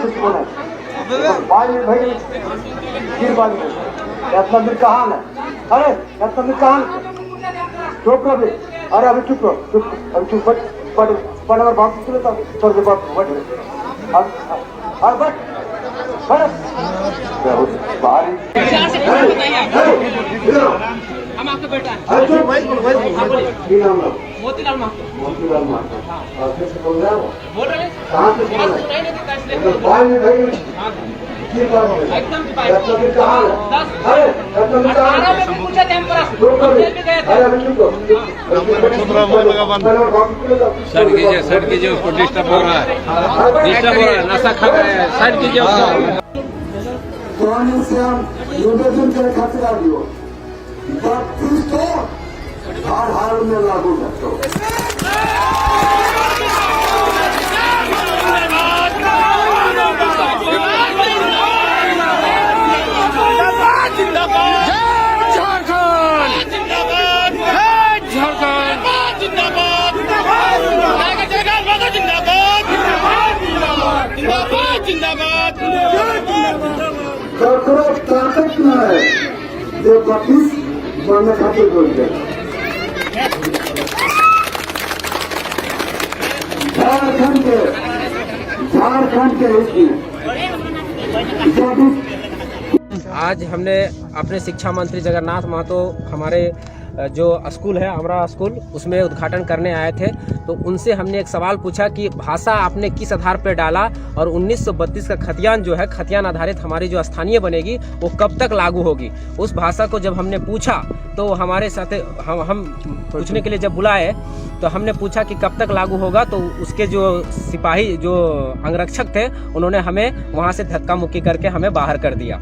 School है, बाद में भाई फिर बाद में यात्रा मिल कहाँ है? अरे यात्रा मिल कहाँ है? चुप रहो अभी, अरे अभी चुप रहो, चुप अभी चुप बट और बाप चले तो छोड़ दे बाप बट अब बट बाहर हम आपका बेटा है मोतीलाल महतो। मोतीलाल महतो कैसे बोल रहे हो? बोल रहे हैं कहाँ से बोल रहे हैं? एकदम कहाँ है? अरे में पूछा थे हम पर साइड कीजिए उसको, डिस्टर्ब हो रहा है, नशा खा रहे हैं, साइड कीजिए उसको। पुराने से हम निवेदन कर खतरा दियो 32 तो हर हाल में लागू कर दो। ताकत न है जो 32 बनने खातिर बोल गए। झारखंड के आज हमने अपने शिक्षा मंत्री जगन्नाथ महतो हमारे जो स्कूल है अमरा स्कूल उसमें उद्घाटन करने आए थे, तो उनसे हमने एक सवाल पूछा कि भाषा आपने किस आधार पर डाला और 1932 का खतियान जो है, खतियान आधारित हमारी जो स्थानीय बनेगी वो कब तक लागू होगी। उस भाषा को जब हमने पूछा तो हमारे साथ हम पूछने के लिए जब बुलाए तो हमने पूछा कि कब तक लागू होगा, तो उसके जो सिपाही जो अंगरक्षक थे उन्होंने हमें वहाँ से धक्का मुक्की करके हमें बाहर कर दिया।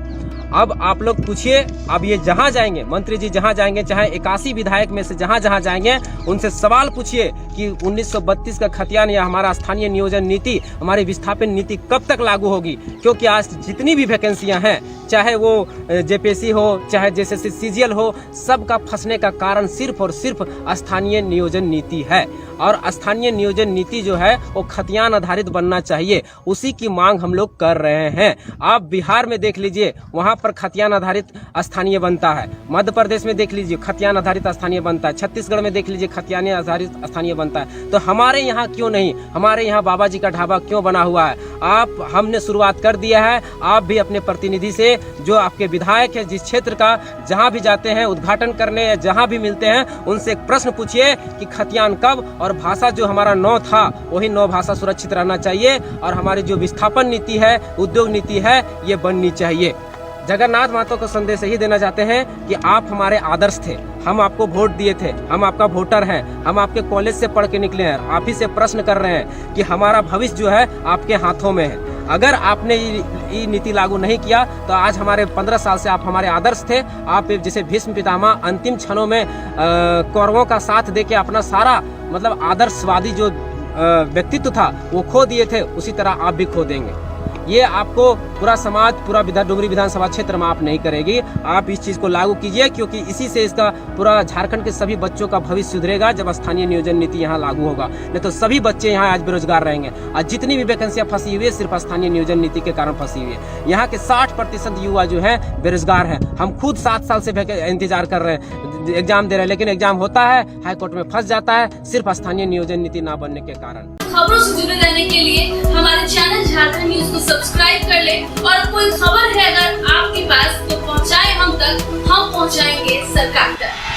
अब आप लोग पूछिए, अब ये जहाँ जाएंगे मंत्री जी, जहाँ जाएंगे, चाहे 81 विधायक में से जहाँ जहाँ जाएंगे उनसे सवाल पूछिए कि 1932 का खतियान या हमारा स्थानीय नियोजन नीति, हमारी विस्थापन नीति कब तक लागू होगी। क्योंकि आज जितनी भी वैकेंसियाँ हैं, चाहे वो जेपीएससी हो, चाहे जेएसएससी सीजीएल हो, सबका फंसने का कारण सिर्फ और सिर्फ स्थानीय नियोजन नीति है। और स्थानीय नियोजन नीति जो है वो खतियान आधारित बनना चाहिए, उसी की मांग हम लोग कर रहे हैं। आप बिहार में देख लीजिए, वहाँ पर खतियान आधारित स्थानीय बनता है, मध्य प्रदेश में देख लीजिए खतियान आधारित स्थानीय बनता है, छत्तीसगढ़ में देख लीजिए खतियान आधारित स्थानीय बनता है। तो हमारे यहाँ क्यों नहीं? हमारे यहाँ बाबा जी का ढाबा क्यों बना हुआ है? हमने शुरुआत कर दिया है। आप भी अपने प्रतिनिधि से, जो आपके विधायक है जिस क्षेत्र का, जहाँ भी जाते हैं उद्घाटन करने या जहाँ भी मिलते हैं, उनसे एक प्रश्न पूछिए कि खतियान कब, और भाषा जो हमारा 9 था वही 9 भाषा सुरक्षित रहना चाहिए, और हमारी जो विस्थापन नीति है, उद्योग नीति है, ये बननी चाहिए। जगन्नाथ महतो को संदेश यही देना चाहते हैं कि आप हमारे आदर्श थे, हम आपको वोट दिए थे, हम आपका वोटर हैं, हम आपके कॉलेज से पढ़ के निकले हैं, आप ही से प्रश्न कर रहे हैं कि हमारा भविष्य जो है आपके हाथों में है। अगर आपने ये नीति लागू नहीं किया तो आज हमारे 15 साल से आप हमारे आदर्श थे। आप जैसे भीष्म पितामह अंतिम क्षणों में कौरवों का साथ देके अपना सारा मतलब आदर्शवादी जो व्यक्तित्व था वो खो दिए थे, उसी तरह आप भी खो देंगे। ये आपको पूरा समाज, पूरा डुमरी विधानसभा क्षेत्र में आप नहीं करेगी। आप इस चीज़ को लागू कीजिए, क्योंकि इसी से इसका पूरा झारखंड के सभी बच्चों का भविष्य सुधरेगा जब स्थानीय नियोजन नीति यहाँ लागू होगा। नहीं तो सभी बच्चे यहाँ आज बेरोजगार रहेंगे। आज जितनी भी वैकेंसियाँ फंसी हुई है सिर्फ स्थानीय नियोजन नीति के कारण फंसी हुई है। यहाँ के 60% युवा जो है बेरोजगार हैं। हम खुद 7 साल से इंतजार कर रहे हैं, एग्जाम दे रहे हैं, लेकिन एग्जाम होता है, हाईकोर्ट में फंस जाता है, सिर्फ स्थानीय नियोजन नीति ना बनने के कारण। खबरों से जुड़े रहने के लिए हमारे चैनल झारखंड न्यूज को सब्सक्राइब कर ले, और कोई खबर है अगर आपके पास तो पहुंचाए हम तक, हम पहुंचाएंगे सरकार तक।